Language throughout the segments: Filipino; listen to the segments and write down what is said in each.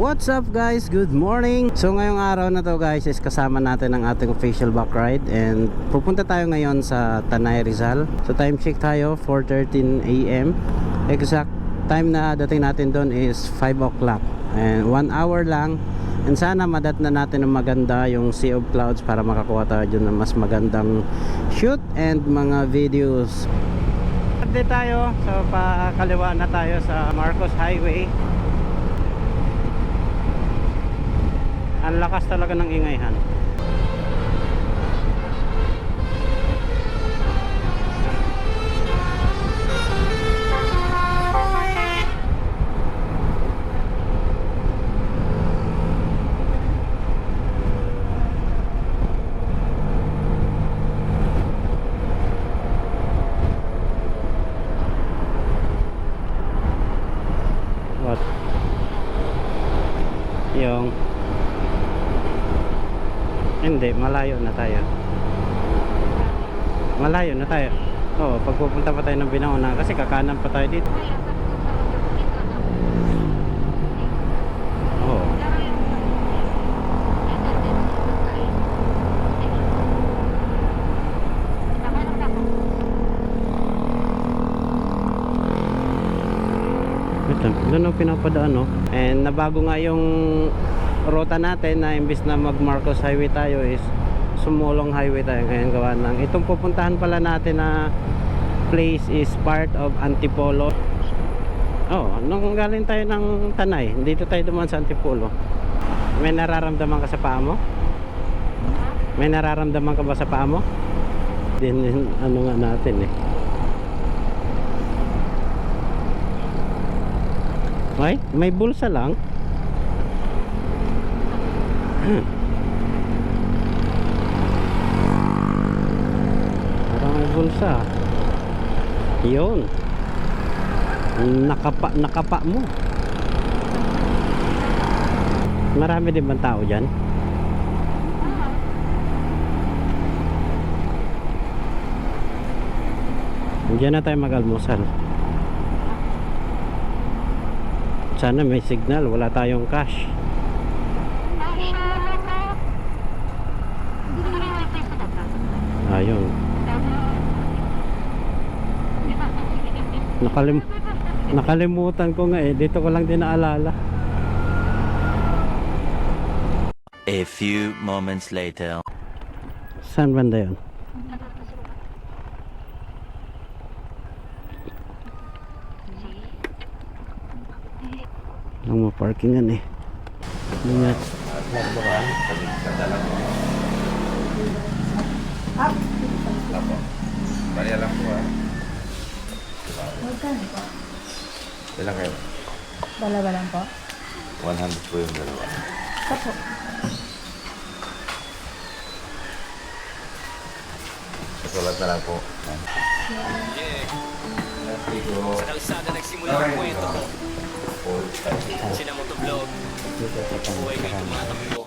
What's up guys? Good morning! So ngayong araw na to guys is kasama natin ang ating official back ride and pupunta tayo ngayon sa Tanay Rizal. So time check tayo 4:13 AM. Exact time na dating natin doon is 5 o'clock and 1 hour lang, and sana madat na natin ng maganda yung Sea of Clouds para makakuha tayo dyan ng mas magandang shoot and mga videos. Update tayo, so pakaliwa na tayo sa Marcos Highway. Ang lakas talaga ng ingayhan. What? Yung hindi, malayo na tayo. Malayo na tayo. Oo, pagpupunta pa tayo ng Binauna kasi kakanan pa tayo dito. Oo. Ito, doon ang pinapadaan, no? And nabago nga yung ruta natin na imbis na mag Marcos Highway tayo is Sumulong Highway tayo ngayon gawa ng itong pupuntahan pala natin na place is part of Antipolo. Oh, nung galing tayo ng Tanay, dito tayo dumaan sa Antipolo. May nararamdaman ka sa paa mo? May nararamdaman ka ba sa paa mo? Din ano nga natin eh. Ay, may bulsa lang. Parang may bulsa. Yun. Nakapa mo. Marami din bang tao dyan? Diyan na tayo mag-almusal. Sana may signal. Wala tayong cash. Ayun. Nakalimutan ko nga eh. Dito ko lang din naalala. A few moments later. Saan banda yun? Ang maparkingan eh. Ingat. Bariya lang po ha. Magkano po? Ilang kayo? Dalawa lang po? 100 po yung dalawa. Kapo. Kasulat na lang po. Sa kalsada nagsimula ang kwento ko. Sinamotovlog. Buhay ko'y tumatakbo.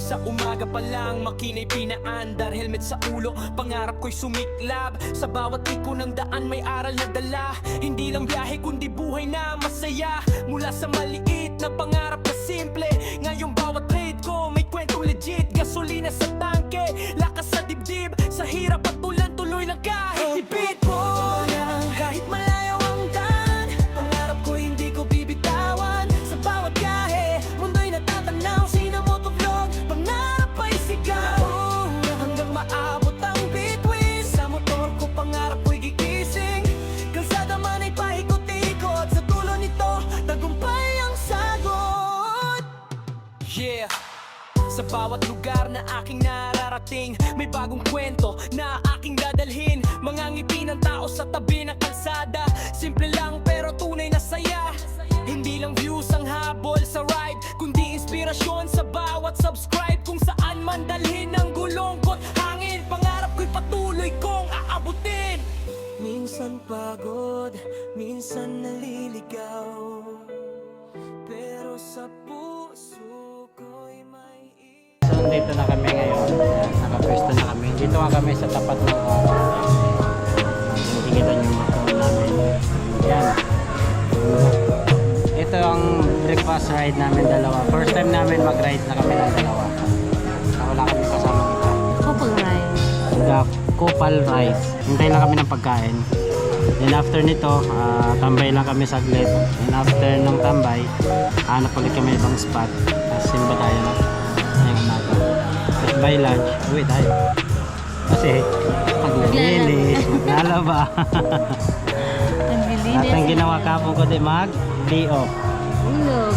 Sa umaga pa lang, makina'y pinaandar. Helmet sa ulo, pangarap ko'y sumiklab. Sa bawat liko ng daan may aral na dala. Hindi lang biyahe kundi buhay na masaya. Mula sa maliit na pangarap na simple, ngayong bawat trade ko may kwentong legit. Gasolina sa tangke, lakas sa dibdib. Sa hirap at tulan, tuloy lang kahit ibit mo lang. Kahit malayo ang daan, pangarap ko hindi ko bibitawan. Sa bawat biyahe, mundo'y natatanaw. Sinamotovlog, pangarap ay sigaw. Hanggang maabot ang bituin. Sa motor ko pangarap ko'y gigising. Kalsada man ay paikot-ikot. Sa dulo nito, tagumpay ang sagot. Yeah. Sa bawat lugar na aking nararating, may bagong kwento na aking dadalhin. Mga ngiti ng tao sa tabi ng kalsada. Simple lang pero tunay na saya. Hindi lang views ang habol sa ride, kundi inspirasyon sa bawat subscribe. Kung saan man dalhin ang gulong ko't hangin, pangarap ko'y patuloy kong aabutin. Minsan pagod, minsan naliligaw, pero sa puso ko'y may So dito na kami ngayon. Nakapwesto na kami. Dito nga kami sa tapat ng hindi kita nyo mga namin. Yan. Ito ang breakfast bus ride namin dalawa. First time namin mag-ride na kami ng dalawa. Wala kami kasama iba. Couple ride. Kupal rides. Hintay lang kami ng pagkain. Then after nito, tambay lang kami saglit. And after ng tambay, hanap ulit kami ibang spot. Tapos simba tayo na. Ngayong umaga. Tapos by lunch, uwi tayo. Kasi maglilinis, maglalaba. Naglilinis. At ang ginawa kapon ko di mag-day off. Ulog.